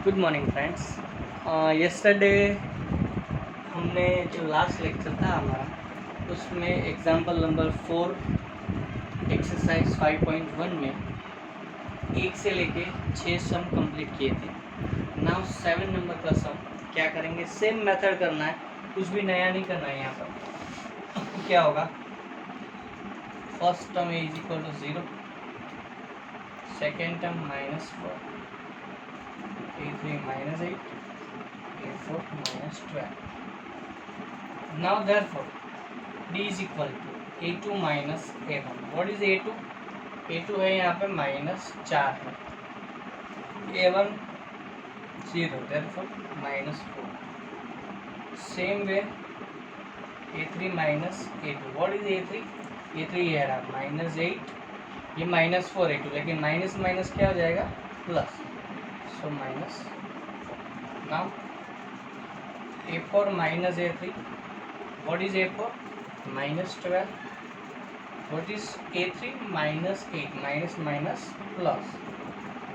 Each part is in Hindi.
Good morning friends. यस्टरडे हमने जो लास्ट लेक्चर था हमारा उसमें एग्जाम्पल नंबर 4 एक्सरसाइज 5.1 में 1 से लेके 6 सम कंप्लीट किए थे। नाउ 7 नंबर का सम क्या करेंगे, सेम मेथड करना है, कुछ भी नया नहीं करना है। यहाँ पर क्या होगा, first term is equal to 0, second term -4, a3 -8, a4 -12. Now therefore d is equal to a2 minus a1. What is a2? a2 है यहाँ पे -4 है, a1 0, therefore -4. Same way a3 minus a2. What is a3? a3 ये रहा -8, ये -4 a2, लेकिन माइनस माइनस क्या हो जाएगा, plus, so minus 4. Now a4 minus a3. What is a4? -12. What is a3? -8. Minus minus plus,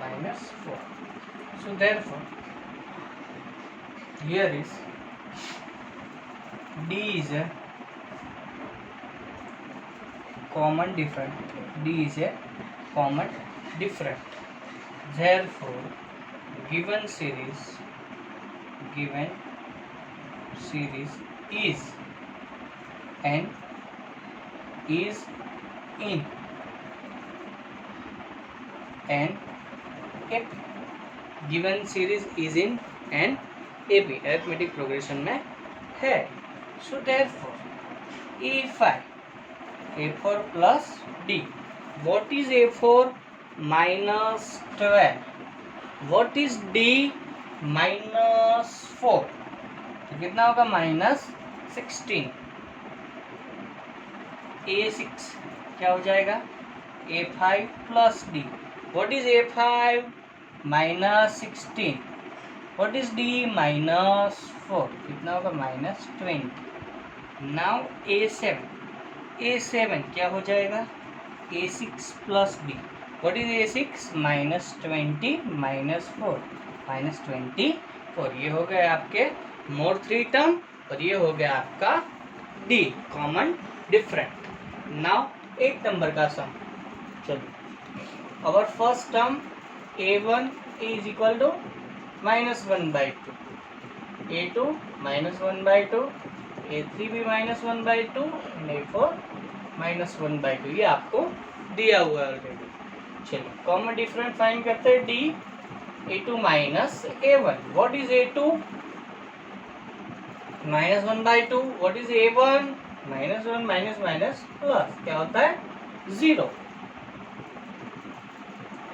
-4. So therefore here is d is a common different. D is a common different. Therefore given series is and is in and AP. Given series is in and AP arithmetic progression में है. So therefore A4 plus D. What is A4? -12. What is D? -4. तो कितना होगा, -16. A6 क्या हो जाएगा, A5 plus D. What is A5? -16. What is D? -4. कितना होगा, -20. Now A7 क्या हो जाएगा, A6 plus D. What is A6? -20 -4 -24. ये हो गया आपके मोर 3 टर्म और ये हो गया आपका D common different. Now 8 number का सम. चलिए, our first term a1 is equal to -1/2, a2 -1/2, a3 भी -1/2 एंड a4 -1/2. ये आपको दिया हुआ है ऑलरेडी. चलिए, कॉमन डिफरेंट फाइंड करते हैं. d a2 minus a1. What is a2? -1/2. What is a1? -1 minus minus plus क्या होता है, 0.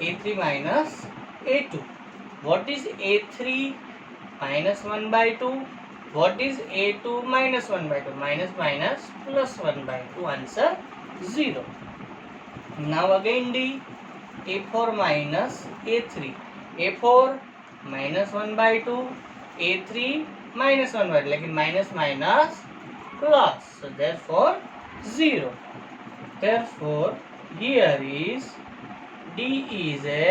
a3 minus a2. What is a3? -1/2. What is a2? -1/2. Minus minus plus 1/2. Answer 0. Now again d a4 minus a3. a4 -1/2, a3 -1/2, लेकिन minus minus plus, so therefore 0. Therefore here is D is a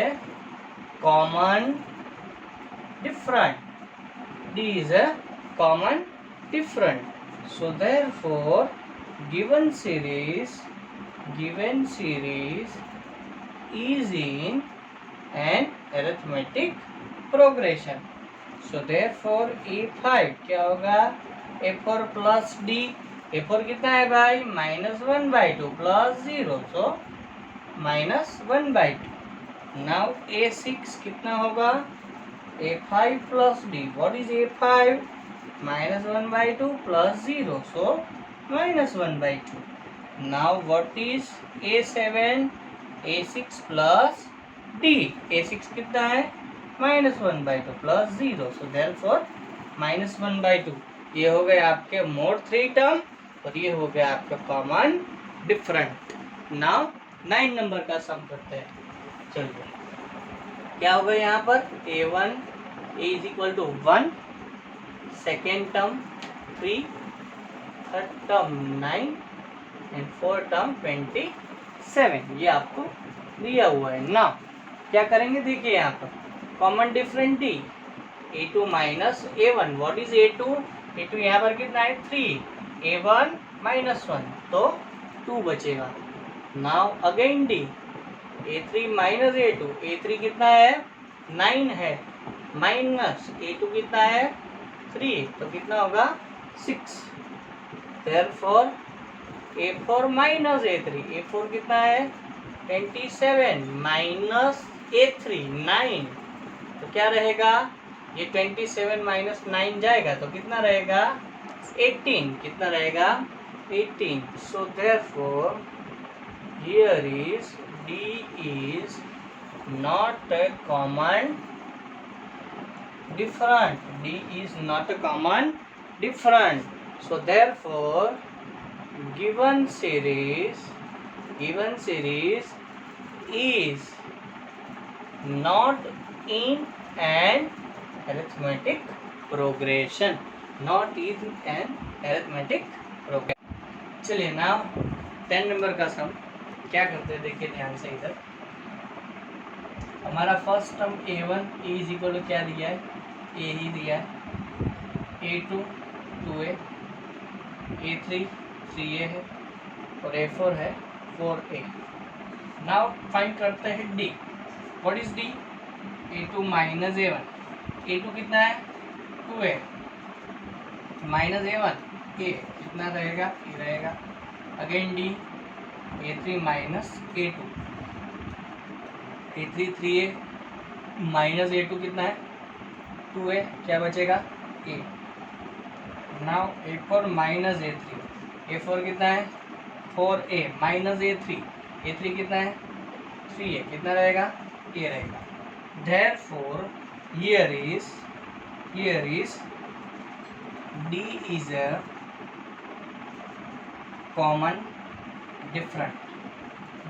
common different. D is a common different. So therefore given series is in an arithmetic progression. So therefore A5 क्या होगा, A4 प्लस D. A4 कितना है भाई, -1/2 प्लस 0, सो -1/2. नाउ A6 कितना होगा, A5 plus D. What is A5? -1/2 plus 0, so -1/2. Now what is A7? A6 plus D. A6 कितना है, -1/2 प्लस 0, सो देयरफॉर -1/2. ये हो गए आपके मोड 3 टर्म और ये हो गया आपका कॉमन डिफरेंट. नाउ 9 नंबर का सम करते हैं. चलिए, क्या होगा यहाँ पर, a1 is equal to 1, second term 3, third term 9 and fourth term 27. ये आपको दिया हुआ है. नाउ क्या करेंगे, देखिए यहाँ पर common different D. A2 minus A1, what is A2? A2 यहाँ पर कितना है 3, A1 माइनस 1 तो 2 बचेगा। Now again D, A3 minus A2, A3 कितना है 9 है, माइनस A2 कितना है 3 तो कितना होगा 6। Therefore A4 minus A3, A4 कितना है 27 माइनस A3 9 तो क्या रहेगा, ये 27 माइनस 9 जाएगा तो कितना रहेगा 18, कितना रहेगा 18। So therefore here is D is not a common different, D is not a common different. So therefore given series is not in an arithmetic progression, not in an arithmetic progression। चलिए now 10 नंबर का सम क्या करते हैं देखिए ध्यान से। इधर हमारा first term A1 is equal to क्या दिया है, A ही दिया है, A2 2A, A3 3A है और A4 है 4A। नाउ फाइंड करते हैं D, what is D? A2 minus A1, A2 कितना है 2A माइनस A1 A कितना रहेगा A रहेगा। Again D, A3 minus A2, A3 3A minus A2 कितना है 2A, क्या बचेगा A। Now A4 minus A3, A4 कितना है 4A माइनस A3, A3 कितना है 3A, कितना रहेगा A रहेगा। Therefore here is D is a common different,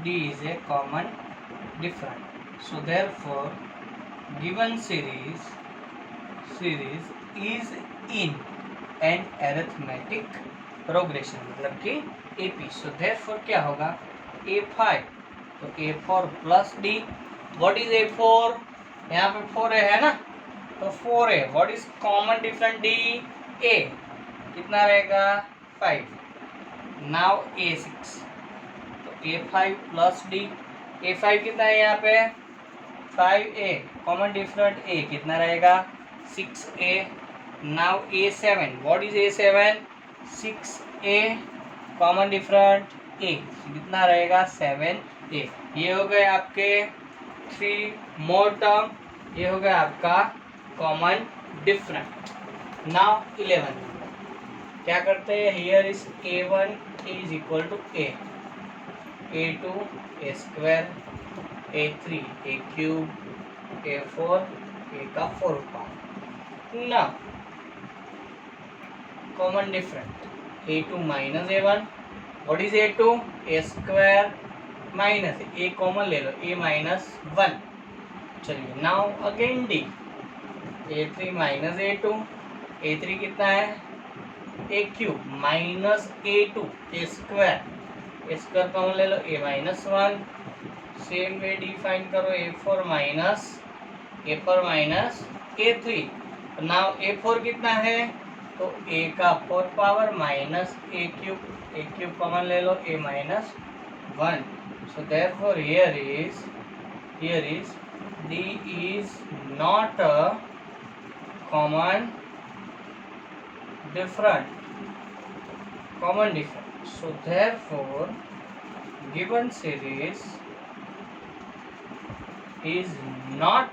D is a common different. So therefore given series is in an arithmetic progression, मतलब कि AP। so therefore क्या होगा A5 तो A4 plus D, what is A4? यहाँ पे 4A है ना तो 4A, what is common different D? A कितना रहेगा 5। नाउ A6 तो A5 प्लस D, A5 कितना है यहाँ पे 5A, कॉमन डिफरेंट A कितना रहेगा 6A। Now A7, what is A7? 6A common different A कितना रहेगा 7A। ये हो गए आपके 3 मोर टर्म, ये हो गया आपका कॉमन डिफरेंट। नाउ 11 क्या करते हैं, here is A1 is equal to A, A2 A square, A3 A cube, A4 A का 4 power. Now common different A2 minus A1, what is A2? A square minus A common ले लो A माइनस 1। चलिए now again D, A3 minus A2, A3 कितना है A cube minus A2 A square, A square common ले लो A minus 1। Same way define करो A4 minus A3, now A4 कितना है तो A का 4 power minus A cube common ले लो A minus 1। So therefore here is D is not a common different, so therefore given series is not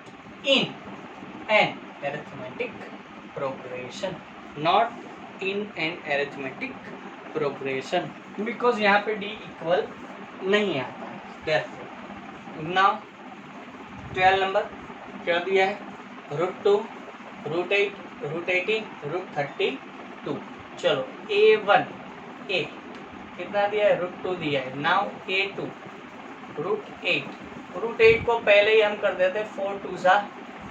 in an arithmetic progression, not in an arithmetic progression, because यहाँ पे D इक्वल नहीं आता है। therefore now 12 नंबर क्या दिया है, √2, √8, √18, √32। चलो A1 A कितना दिया है √2 दिया है। नाउ A2 √8 को पहले ही हम कर देते 4 2 सा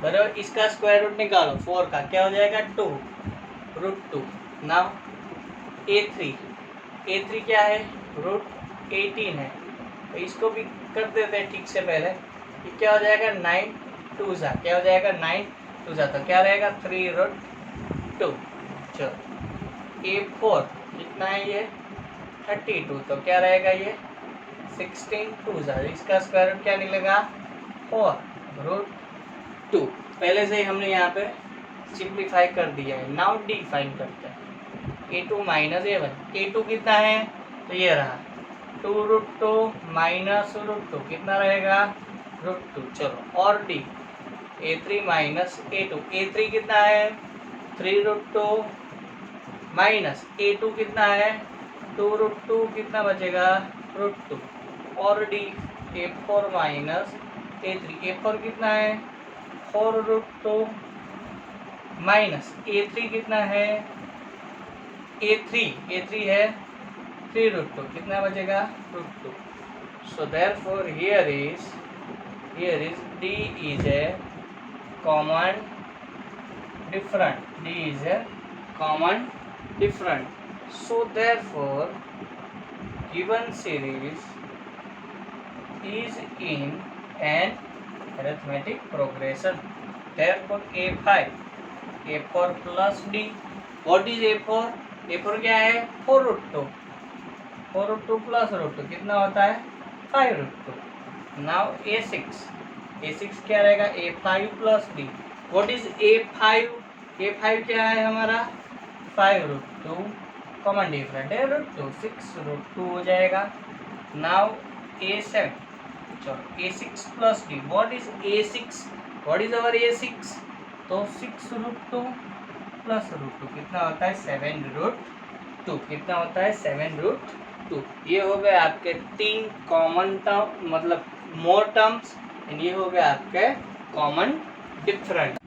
बराबर, इसका स्क्वायर रूट निकालो 4 का, क्या हो जाएगा 2 √2। नाउ A3 क्या है √18 है तो इसको भी कर देते हैं ठीक से पहले, ये क्या हो जाएगा 9 2 सा, क्या हो जाएगा 9 टू जाता क्या रहेगा 3√2। चलो A4 कितना है ये 32, तो क्या रहेगा ये 16 टू जा, इसका स्क्वायर रूट क्या निकलेगा 4√2। पहले से ही हमने यहाँ पे सिंप्लीफाई कर दिया है। नाउ डी फाइंड करते हैं। A2 माइनस A1, A2 कितना है तो ये रहा 2√2 माइनस √2 कितना रहेगा √2। चलो और D A3 minus A2, A3 कितना है 3√2 माइनस A2 कितना है 2√2 कितना बचेगा √2। और D A4 minus A3, A4 कितना है 4√2 माइनस A3 कितना है A3 है 3√2 कितना बचेगा √2। So therefore here is D is a common different, D is a common different. So therefore given series is in an arithmetic progression. Therefore A4 plus D. What is A4? A4 क्या है 4√2 plus √2 कितना होता है 5√2। नाउ A6 क्या रहेगा A5 plus D। What is A5 क्या है हमारा 5√2 कॉमन डिफरेंट है √2, 6√2 हो जाएगा। नाउ A7 चलो A6 plus D। What is our A6 तो 6√2 प्लस √2 कितना होता है 7√2 कितना होता है 7√2। ये हो गए आपके 3 कॉमन टर्म मतलब मोर टर्म्स, ये हो गया आपके कॉमन डिफरेंट।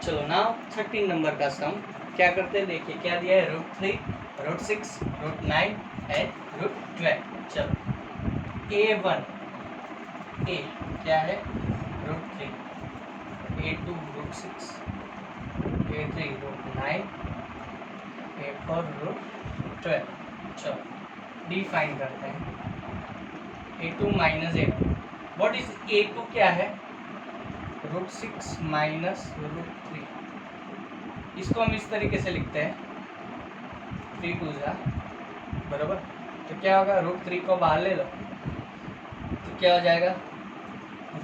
चलो नाउ 13 नंबर का सम क्या करते हैं देखिए क्या दिया है √3 √6 √9 एंड √12। चलो A1 A क्या है √3, A2 √6, A3 √9, A4 √12। चलो डी फाइंड करते हैं। A2 minus A1, what is A2 क्या है √6 माइनस √3। इसको हम इस तरीके से लिखते हैं 3 2 जा बराबर, तो क्या होगा √3 को बाहर ले लो तो क्या हो जाएगा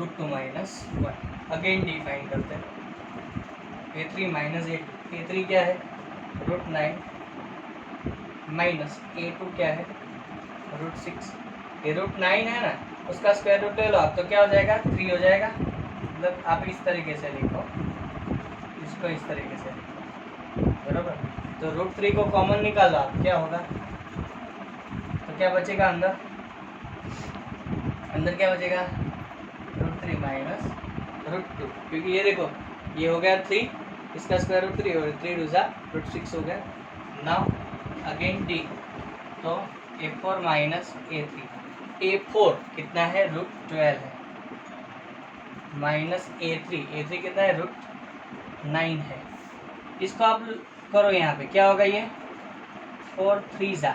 √2 माइनस 1। अगेन डी फाइंड करते हैं A3 माइनस A2, A3 क्या है √9 माइनस A2 क्या है √6। ये √9 है ना उसका स्क्वायर रूट ले लो आप तो क्या हो जाएगा 3 हो जाएगा। मतलब आप इस तरीके से लिखो, इसको इस तरीके से लिखो बराबर। तो √3 को कॉमन निकालो आप क्या होगा तो क्या बचेगा अंदर क्या बचेगा √3 माइनस √2, क्योंकि ये देखो ये हो गया 3 इसका स्क्वायर रूट 3 और 3 2 √6 हो गया। नाउ अगेन डी तो A4 माइनस A3, A4 कितना है √12 है माइनस A3 कितना है √9 है। इसको आप करो यहाँ पे क्या होगा ये 4 3 जा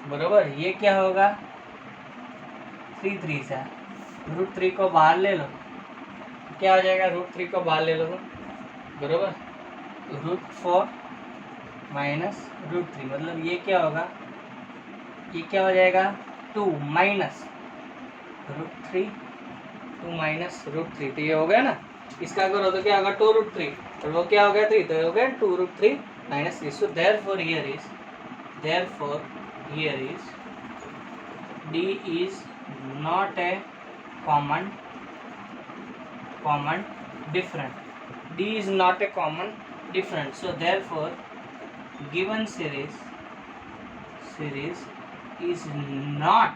बराबर, ये क्या होगा 3 3 जा √3 को बाहर ले लो क्या हो जाएगा √3 को बाहर ले लो बराबर √4 माइनस √3 मतलब ये क्या होगा ये क्या हो जाएगा 2 माइनस √3 2 माइनस √3 तो ये हो गया ना। इसका करो तो क्या होगा 2√3 और वो क्या हो गया 3 तो हो गया 2√3 minus 3। So therefore here is D is not a common difference. D is not a common difference. So therefore given series is not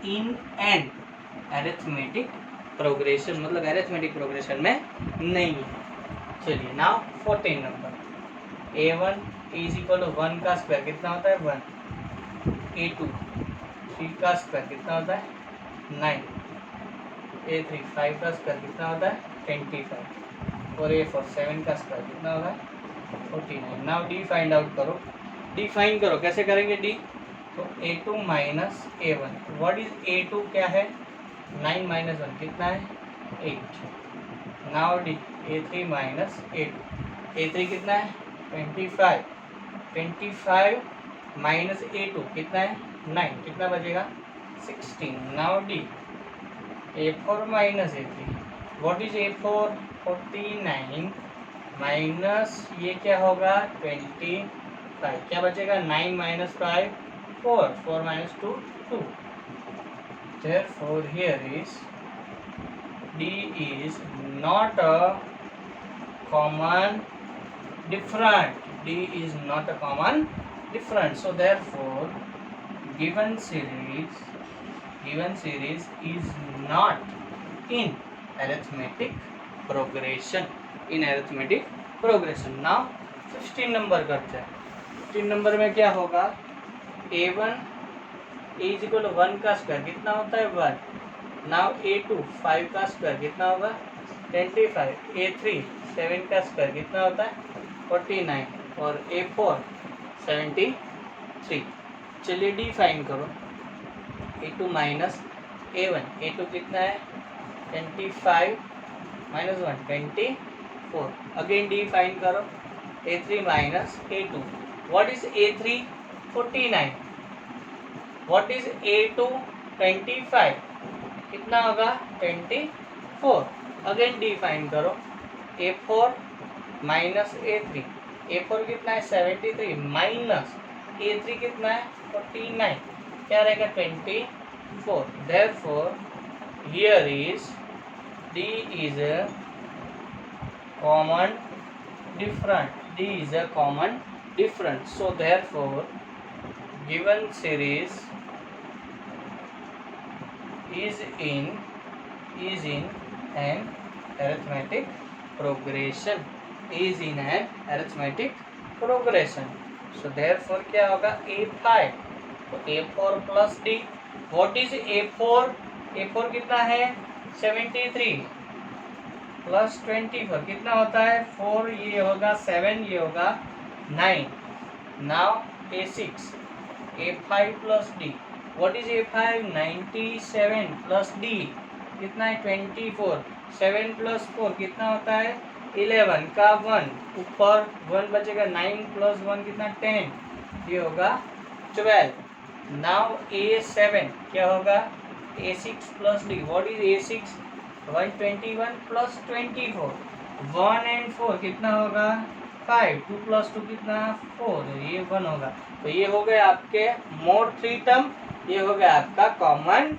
in an arithmetic progression, मतलब arithmetic progression में नहीं है। चलिए now 14 number A1 is equal to 1 का स्क्वायर कितना होता है 1, A2 3 का स्क्वायर कितना होता है 9, A3 5 का स्क्वायर कितना होता है 25 और A4 7 का स्क्वायर कितना होगा 49। नाउ डी फाइंड आउट करो, डी फाइंड करो कैसे करेंगे डी तो A2 minus A1, what is A2 क्या है 9 माइनस 1 कितना है 8। Now D A3 minus A2। A3 कितना है 25, 25 माइनस A2 कितना है 9, कितना बचेगा 16। Now D A4 minus A3, what is A4 49 minus ये क्या होगा 25, क्या बचेगा 9 minus 5 4, 4 minus 2 2। Therefore here is D is not a common different. D is not a common different. So therefore given series is not in arithmetic progression. In arithmetic progression. Now 15 number करते हैं। 15 नंबर में क्या होगा A1 is equal to 1 का स्क्वायर कितना होता है 1। नाउ A2 5 का स्क्वायर कितना होगा 25। A3 7 का स्क्वायर कितना होता है 49 और A4 73। चलिए डी फाइन करो A2 माइनस A1। A2 कितना है 25 माइनस 1 24। अगेन डी फाइन करो A3 minus A2। What is A3 49, what is A2 25, कितना होगा 24। अगेन डी फाइन करो A4 माइनस A3। A4 कितना है 73 माइनस A3 कितना है 49, क्या रहेगा 24। Therefore here is D is a common different. D is a common different. So therefore given series is in an arithmetic progression. Is in an arithmetic progression. So therefore क्या होगा A5, तो A4 plus D। What is A4? A4 कितना है 73 प्लस 24 कितना होता है 4, ये होगा 7, ये होगा 9। Now A6 A5 plus D। What is A5 97 plus D कितना है 24। 7 प्लस 4 कितना होता है 11 का 1, ऊपर 1 बचेगा 9 प्लस 1 कितना 10, ये होगा 12। नाउ A7 क्या होगा A6 plus D। What is A6 121 plus 24। 1 and 4 कितना होगा 5, 2 प्लस 2 कितना 4, ये 1 होगा। तो ये हो गए आपके मोड 3 टर्म, ये हो गया आपका कॉमन